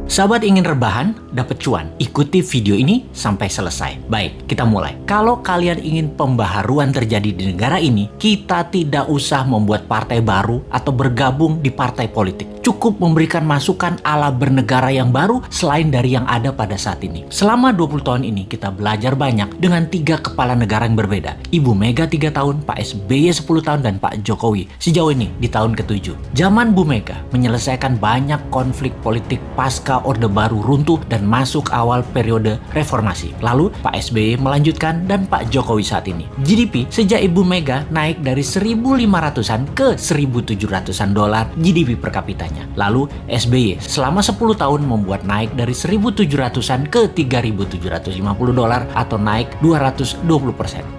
Sahabat ingin rebahan, dapat cuan? Ikuti video ini sampai selesai. Baik, kita mulai. Kalau kalian ingin pembaharuan terjadi di negara ini, kita tidak usah membuat partai baru atau bergabung di partai politik. Cukup memberikan masukan ala bernegara yang baru selain dari yang ada pada saat ini. Selama 20 tahun ini kita belajar banyak dengan 3 kepala negara yang berbeda. Ibu Mega 3 tahun, Pak SBY 10 tahun, dan Pak Jokowi sejauh ini di tahun ke-7. Zaman Bu Mega menyelesaikan banyak konflik politik pasca Orde Baru runtuh dan masuk awal periode reformasi. Lalu Pak SBY melanjutkan dan Pak Jokowi saat ini. GDP sejak Ibu Mega naik dari 1.500-an ke 1.700-an dolar GDP per kapitanya. Lalu SBY selama 10 tahun membuat naik dari 1.700-an ke 3.750 dolar atau naik 220%.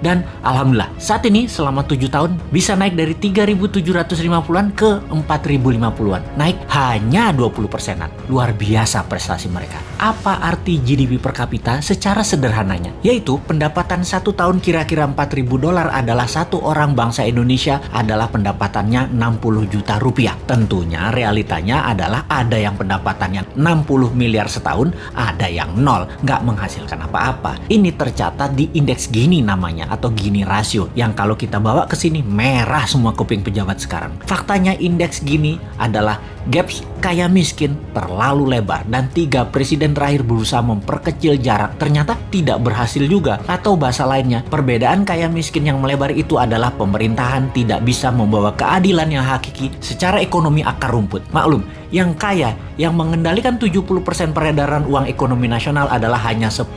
Dan alhamdulillah saat ini selama 7 tahun bisa naik dari 3.750-an ke 4.050-an. Naik hanya 20%-an. Luar biasa prestasi mereka. Apa arti GDP per kapita secara sederhananya? Yaitu pendapatan 1 tahun kira-kira 4.000 dolar adalah satu orang bangsa Indonesia adalah pendapatannya 60 juta rupiah. Tentunya realitanya adalah ada yang pendapatannya 60 miliar setahun, ada yang nol, nggak menghasilkan apa-apa. Ini tercatat di indeks Gini namanya atau Gini rasio yang kalau kita bawa ke sini merah semua kuping pejabat sekarang. Faktanya indeks Gini adalah gaps kaya miskin terlalu lebar dan 3 presiden terakhir berusaha memperkecil jarak ternyata tidak berhasil juga. Atau bahasa lainnya, perbedaan kaya miskin yang melebar itu adalah pemerintahan tidak bisa membawa keadilan yang hakiki secara ekonomi akar rumput. Maklum, yang kaya yang mengendalikan 70% peredaran uang ekonomi nasional adalah hanya 10%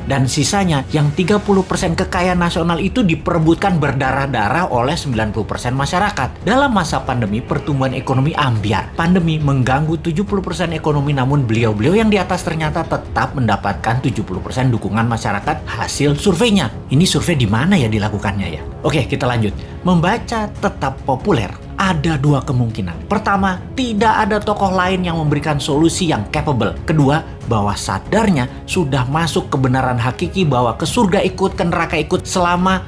dan sisanya yang 30% kekayaan nasional itu diperebutkan berdarah-darah oleh 90% masyarakat. Dalam masa pandemi, pertumbuhan ekonomi ambyar. Pandemi mengganggu 70% ekonomi, namun beliau-beliau yang di atas ternyata tetap mendapatkan 70% dukungan masyarakat hasil surveinya. Ini survei di mana ya dilakukannya ya? Oke, kita lanjut. Membaca tetap populer. Ada 2 kemungkinan. Pertama, tidak ada tokoh lain yang memberikan solusi yang capable. Kedua, bahwa sadarnya sudah masuk kebenaran hakiki bahwa ke surga ikut, ke neraka ikut selama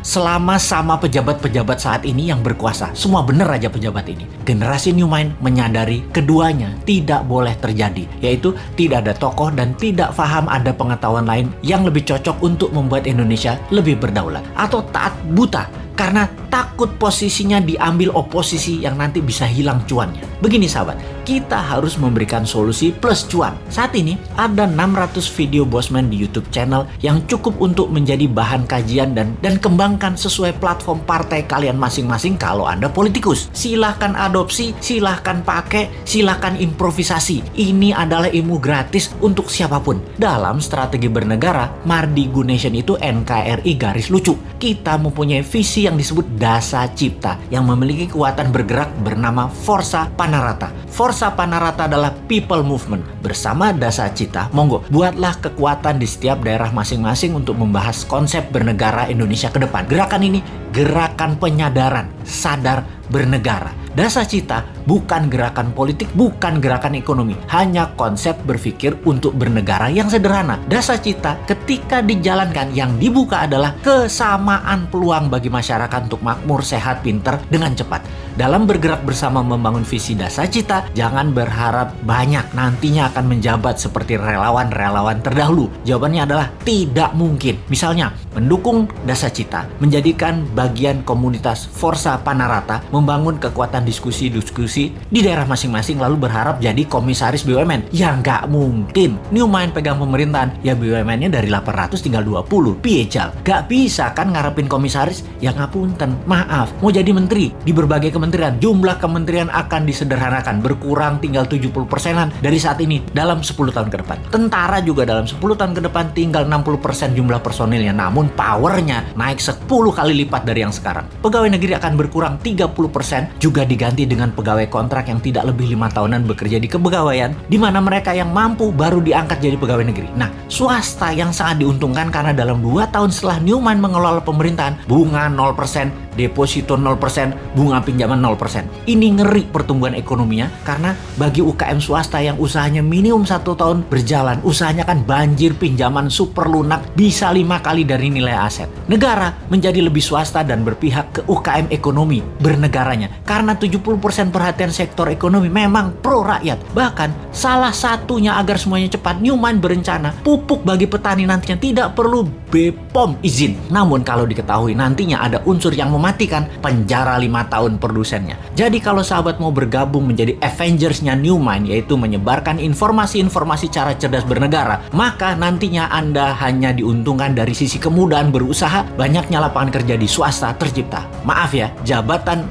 sama pejabat-pejabat saat ini yang berkuasa. Semua bener aja pejabat ini. Generasi New Mind menyadari keduanya tidak boleh terjadi, yaitu tidak ada tokoh dan tidak paham ada pengetahuan lain yang lebih cocok untuk membuat Indonesia lebih berdaulat. Atau taat buta karena takut posisinya diambil oposisi yang nanti bisa hilang cuannya. Begini sahabat, kita harus memberikan solusi plus cuan. Saat ini ada 600 video Bosman di YouTube channel yang cukup untuk menjadi bahan kajian dan kembangkan sesuai platform partai kalian masing-masing kalau Anda politikus. Silahkan adopsi, silahkan pakai, silahkan improvisasi. Ini adalah ilmu gratis untuk siapapun. Dalam strategi bernegara, Mardi Gunation itu NKRI garis lucu. Kita mempunyai visi yang disebut Dasa Cipta yang memiliki kekuatan bergerak bernama Forza Panarata. Forza Panarata adalah people movement. Bersama Dasa Cipta, monggo buatlah kekuatan di setiap daerah masing-masing untuk membahas konsep bernegara Indonesia ke depan. Gerakan ini gerakan penyadaran, sadar bernegara. Dasa Cipta bukan gerakan politik, bukan gerakan ekonomi, hanya konsep berpikir untuk bernegara yang sederhana. Dasa Cipta ketika dijalankan yang dibuka adalah kesamaan peluang bagi masyarakat untuk makmur, sehat, pinter dengan cepat. Dalam bergerak bersama membangun visi Dasa Cipta, jangan berharap banyak nantinya akan menjabat seperti relawan-relawan terdahulu. Jawabannya adalah tidak mungkin. Misalnya, mendukung Dasa Cipta, menjadikan bagian komunitas Forza Panarata, membangun kekuatan diskusi-diskusi di daerah masing-masing lalu berharap jadi komisaris BUMN. Ya nggak mungkin. New Mind pegang pemerintahan, ya BUMN-nya dari 800 tinggal 20. Piejal. Gak bisa kan ngarepin komisaris? Ya ngapunten, maaf. Mau jadi menteri di berbagai kementerian, jumlah kementerian akan disederhanakan, berkurang tinggal 70%-an dari saat ini dalam 10 tahun ke depan. Tentara juga dalam 10 tahun ke depan tinggal 60% jumlah personilnya, namun powernya naik 10 kali lipat dari yang sekarang. Pegawai negeri akan berkurang 30%, juga diganti dengan pegawai kontrak yang tidak lebih 5 tahunan bekerja di kepegawaian, di mana mereka yang mampu baru diangkat jadi pegawai negeri. Nah, swasta yang sangat diuntungkan karena dalam 2 tahun setelah New Mind mengelola pemerintahan, bunga 0%, deposito 0%, bunga pinjaman 0%. Ini ngeri pertumbuhan ekonominya karena bagi UKM swasta yang usahanya minimum 1 tahun berjalan, usahanya kan banjir pinjaman super lunak bisa 5 kali dari nilai aset. Negara menjadi lebih swasta dan berpihak ke UKM ekonomi bernegaranya karena 70% perhatian sektor ekonomi memang pro rakyat. Bahkan salah satunya agar semuanya cepat, Newmont berencana pupuk bagi petani nantinya tidak perlu BPOM izin. Namun kalau diketahui nantinya ada unsur yang mematikan, penjara 5 tahun produsennya. Jadi kalau sahabat mau bergabung menjadi Avengers-nya Newmont, yaitu menyebarkan informasi-informasi cara cerdas bernegara, maka nantinya Anda hanya diuntungkan dari sisi kemudahan berusaha, banyaknya lapangan kerja di swasta tercipta. Maaf ya, jabatan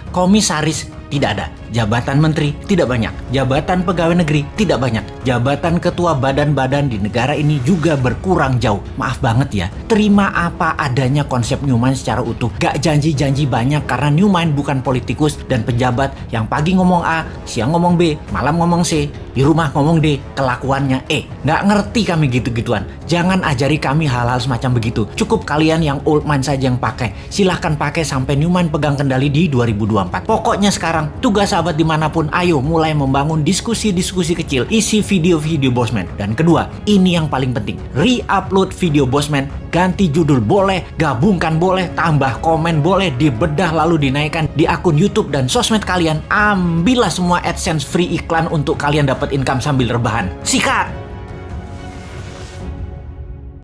komisaris tidak ada. Jabatan menteri tidak banyak. Jabatan pegawai negeri tidak banyak. Jabatan ketua badan-badan di negara ini juga berkurang jauh. Maaf banget ya. Terima apa adanya konsep Newmont secara utuh. Gak janji-janji banyak karena Newmont bukan politikus dan pejabat yang pagi ngomong A, siang ngomong B, malam ngomong C, di rumah ngomong D, kelakuannya E. Gak ngerti kami gitu-gituan. Jangan ajari kami hal-hal semacam begitu. Cukup kalian yang old man saja yang pakai. Silahkan pakai sampai Newmont pegang kendali di 2024. Pokoknya sekarang tugas sahabat dimanapun, ayo mulai membangun diskusi-diskusi kecil, isi video-video Bosman. Dan kedua, ini yang paling penting, re-upload video Bosman, ganti judul boleh, gabungkan boleh, tambah komen boleh, dibedah lalu dinaikkan di akun YouTube dan sosmed kalian. Ambillah semua AdSense free iklan untuk kalian dapat income sambil rebahan. Sikat!